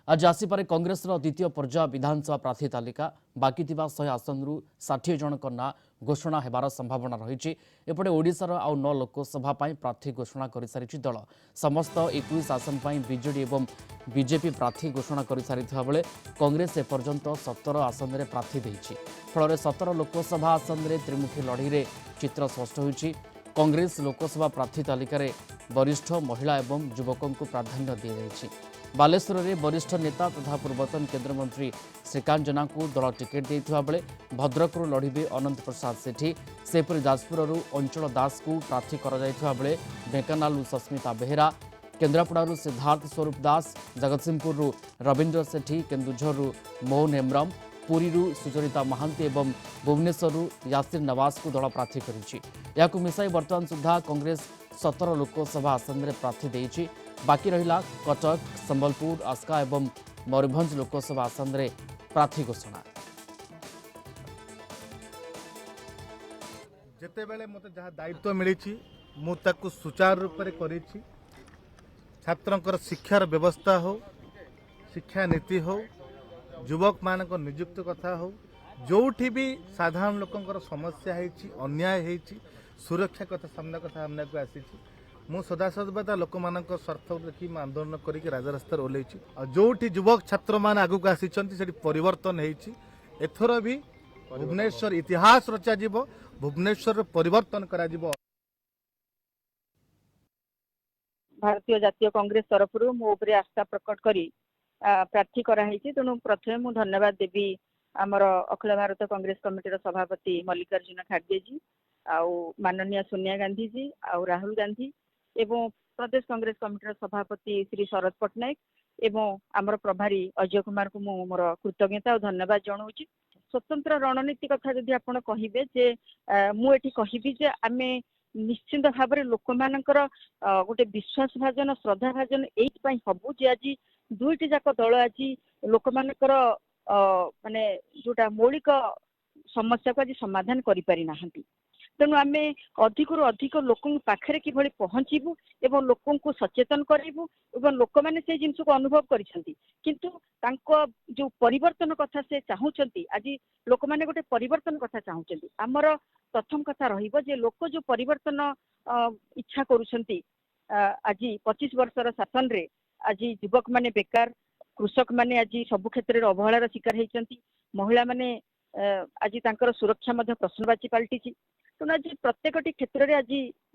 आज आसपे कांग्रेस द्वितीय पर्याय विधानसभा प्रार्थी तालिका बाकी 100 आसन 60 जन ना घोषणा होबार संभावना रही। एपटे ओडिशार आउ 9 लोकसभा प्रार्थी घोषणा कर सारी दल समस्त 21 आसन बीजेडी और बीजेपी प्रार्थी घोषणा कर सारी बेले कांग्रेस एपर्यंत 17 आसन में प्रार्थी देती। फल 17 लोकसभा आसन में त्रिमुखी लड़ई में चित्र स्पष्ट होती। कांग्रेस लोकसभा प्रार्थी तालिकार वरिष्ठ महिला और युवकों को प्राधान्य दी जाएगी। बालेश्वर में वरिष्ठ नेता तथा पूर्वतन केन्द्रमंत्री श्रीकांत जेना को दल टिकेट देता बेले भद्रक लड़े अनंत प्रसाद सेठी। सेपरी जाजपुर अंचल दास को प्रार्थी बेले ढेंकानाल सस्मिता बेहेरा, केन्द्रापड़ा सिद्धार्थ स्वरूप दास, जगतसिंहपुर रवीन्द्र सेठी, केन्दुझर मोहन हेम्ब्रम, पुरी सुचरिता महांती और भुवनेश्वर यासिर नवाज को दल प्रार्थी कर मिसाई बर्तमान सुधा कांग्रेस 17 लोकसभा आसन में प्रार्थी देती। बाकी रहिला कटक, संबलपुर, आस्का और मयूरभंज लोकसभा आसन में प्रार्थी घोषणा। जिते बेले मते जहाँ दायित्व मिली मुझे सुचारू रूप से करी छात्रों शिक्षार व्यवस्था हो, शिक्षा नीति हो, युवक मान नियुक्त कथा हो, जोठी भी साधारण लोकंर समस्या है, अन्याय है, सुरक्षा कथा सामना कथा सामना को आसी मु सदासदा लोक मान स्वार्थ देखी आंदोलन करके राजरास्तार ओल्लैची। जोठी युवक छात्र मान आगू आसी परिवर्तन एथर भी भुवनेश्वर इतिहास रचा जीव, भुवनेश्वर परिवर्तन करा जीव। भारतीय जातीय कांग्रेस तरफ मो आस्था प्रकट करी प्रार्थी कराई। तेणु प्रथम मु धन्यवाद देवी आमर अखिल भारत कांग्रेस कमिटीर सभापति मल्लिकार्जुन खड़गे जी, आउ माननीय सोनिया गांधी जी, आउ राहुल गांधी एवं प्रदेश कांग्रेस कमिटीर सभापति श्री शरद पट्टनायक एवं आमर प्रभारी अजय कुमार को मोर कृतज्ञता और धन्यवाद जनाऊँगी। स्वतंत्र रणनीति कथा जदि आपण कहिबे जे मुझे कहबी जे आमे निश्चिंत भाव लोक मानकर गोटे विश्वास भाजन श्रद्धा भाजन एई हबु जे आज दुईटी जाक दल आज लोक मानकर माने जोटा मौलिक समस्या को आज समाधान करि पारि नाहंती। तेणु आम अधिक अधिक लोक पाखे किभली पहुँचबू एवं लोक को सचेतन करूँ एवं लोक मैंने से जिन को अनुभव किंतु जो परिवर्तन कथा से चाहूँगी आज लोक मैंने गोटे परिवर्तन कथा चाहूँगी। आमर प्रथम कथा रही लोक जो परिवर्तन इच्छा करुँच आज 25 वर्षर शासन रे आज युवक माने बेकार, कृषक माने आज सबु क्षेत्र में अवहेलार शिकार होती, महिला माने आज तांकर सुरक्षा मध्य प्रश्नवाची पलटि। तेणु आज प्रत्येक क्षेत्र में आज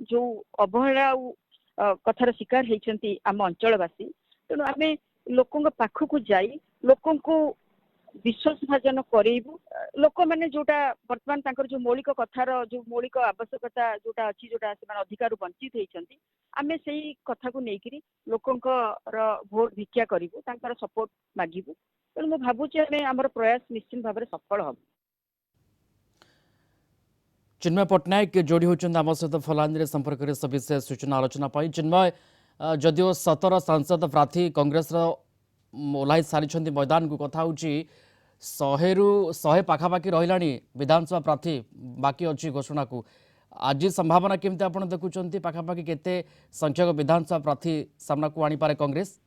जो अवहेला कथार शिकार होती आम अंचलवासी, तेणु आम लोकों पाखक जाई लोकों को विश्वास भाजन करेबू। लोक मैंने जोटा वर्तमान तांकर जो मौलिक कथार जो मौलिक आवश्यकता जोटा अच्छी जोटा से अधिकार वंचित होती आम से कथा को लेकिन लोकों भोट भिक्षा करूँ, तांकर सपोर्ट मागिबू। तेणु मुझे भावुँ आम आमर प्रयास निश्चित भाव में सफल हम। चिन्मय पट्टनायक जोड़ी होती आम सहित फलानी संपर्क में सविशेष सूचना आलोचना पाई। चिन्मय, जदिव 17 सांसद प्रार्थी कांग्रेस ओह्लाई सारी मैदान को कथा हूँ 100 रु 100 पाखापाखि रहा विधानसभा प्रार्थी बाकी अच्छी घोषणा को आज संभावना केमती आप देखुं पाखापाखि केते संख्यक विधानसभा प्रार्थी सामना को आनीपे कांग्रेस?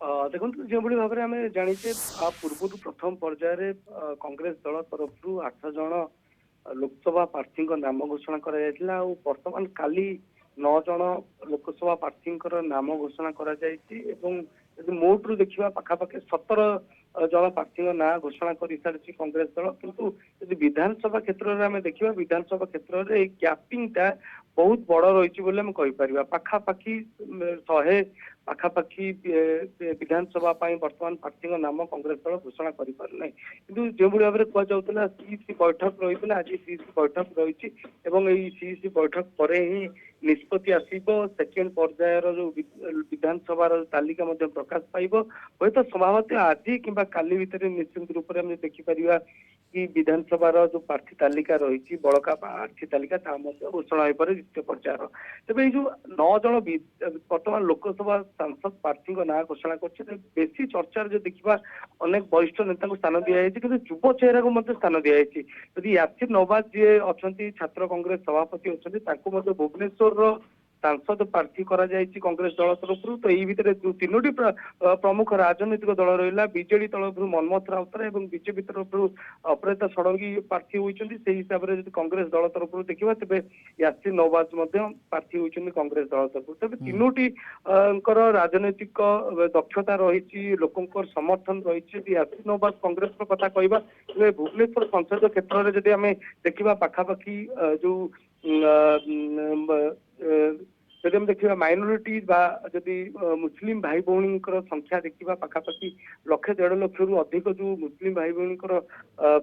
देखो जो भाव में आम जाचे पूर्व प्रथम पर्यायर कांग्रेस दल तरफ 8 जन लोकसभा प्रार्थी नाम घोषणा करर्तमान काली 9 जन लोकसभा प्रार्थी नाम घोषणा कर मोटू देखा पाखापाखि 17 जन प्रार्थी ना घोषणा कर सारी कांग्रेस दल। किंतु यदि विधानसभा क्षेत्र में आम देखा विधानसभा क्षेत्र में कैपिंग टा बहुत बड़ रही कहीपर पाखापाखि 100 पाखापाखि विधानसभा वर्तमान प्रार्थी नाम कांग्रेस दल घोषणा कर पारना। कि जो भाव में कहला सीईसी बैठक रही आज सीईसी बैठक रही सीईसी बैठक पर ही निष्पत्ति आसब सेकेंड पर्यायर जो विधानसभा तालिका प्रकाश पाइब हूँ तो संभवतः आज कि काली भितर निश्चित रूप से देखिपर कि विधानसभा जो प्रार्थी तालिका रही बड़का प्रार्थी तालिका घोषणा हो पारे द्वितीय पर्यायर। तेज जो 9 जन वर्तमान लोकसभा सांसद प्रार्थी ना घोषणा कर बेसी चर्चार जो देखा अनेक वरिष्ठ नेता को स्थान दिखाई कि युव चेहरा को स्थान दिखाई। यदि यासिर नवाज जी अच्छा छात्र कांग्रेस सभापति अच्छा भुवनेश्वर सांसद प्रार्थी करा जायछि कांग्रेस दल तरफ तो यही भितर जो तीनोटी प्रमुख राजनीतिक दल रहा बीजेडी तरफ मनमोहन राउतराय और बीजेपी तरफ अपराजिता षडंगी प्रार्थी होती से हिसाब से कांग्रेस दल तरफ देखा तेज यासिन नवाज प्रार्थी होती कांग्रेस दल तरफ तेज तीनोटी राजनैतिक दक्षता रही लोक समर्थन रही यासिन नवाज कांग्रेस कथा कहवा भुवनेश्वर संसदीय क्षेत्र में जब आम देखा पाखापाखि जो जदि हम देखा माइनोरिटी जदि मुस्लिम भाई भौणी संख्या देखा पाखापाखि 1.5 लाख रु अधिक जो मुस्लिम भाई भौणी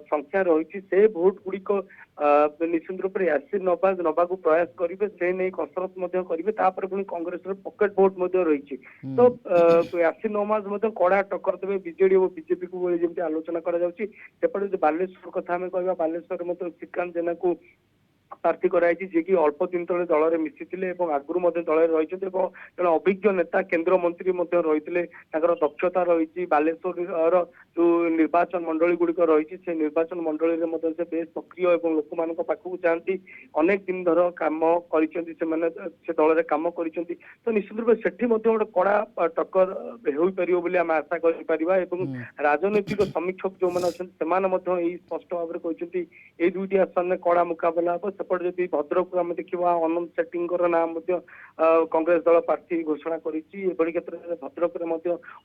संख्या रही से भोट गुड़िक निश्चित रूप से यासिन नवाज नवा प्रयास करेंगे से नहीं कसरत करेंगे पुणी कांग्रेस पकेट भोट रही तो यासिन नवाज कड़ा टक्कर देवे बीजेडी और बीजेपी को जमी आलोचना करपटे बालेश्वर कथा आम कह बालेश्वर श्रीकांत जेना को प्रार्थी कराई जी कि अल्प दिन तले दल में मिसी आगुरी दल रही जन अभिज्ञ नेता केंद्र मंत्री रही दक्षता रही बालेश्वर जो निर्वाचन मंडली गुड़िक रही से निर्वाचन मंडली से बेस सक्रिय और लोक मान पाखक जाती अनेक दिन धर कम कर दल में कम कर तो निश्चित रूप से गोटे कड़ा टक्कर हो पार आम आशा कर राजनैतिक समीक्षक जो मैंने स्पष्ट भाव में कहते ये दुईटी आसन में कड़ा मुकाबला हम सेपटे जब भद्रक आम देखा अनंत सेट्टी नाम कांग्रेस दल प्रार्थी घोषणा कर क्षेत्र में भद्रक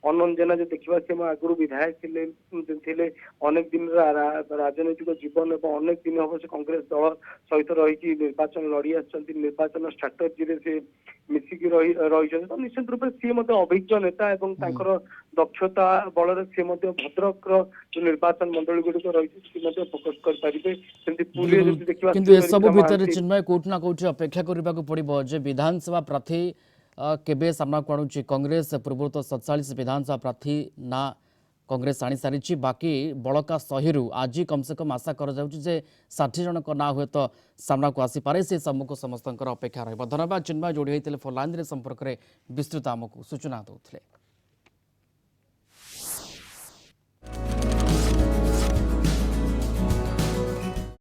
अनंत जेना जो देखा सी आगुरी विधायक थे अनेक दिन राजनैतिक जीवन और अनेक दिन हम से कांग्रेस दल सहित रही निर्वाचन लड़ी निर्वाचन स्ट्राटेजी से मिसिक रही तो निश्चित रूप से सी अभिज्ञ नेता और दक्षता बल से भद्रक जो निर्वाचन मंडली गुड़िक रही फोकस कर किंतु ए सब भितर चिन्मय कोठी ना कोठी अपेक्षा करबा को पड़िबो जे विधानसभा प्रार्थी केबे सामना को आणुची कांग्रेस पूर्व तो 47 विधानसभा प्रार्थी ना कांग्रेस आनी सारी बाकी बड़का 100 रु आज कम से कम आशा कर जाउची जे 60 जन को ना हुए तो सामना को आसी पारे से सम्मुख समस्त अपेक्षा रहिबो। धन्यवाद चिन्मय जोड़ी होइतिले फोन लाइन रे संपर्क रे विस्तृत आमको सूचना दउथिले।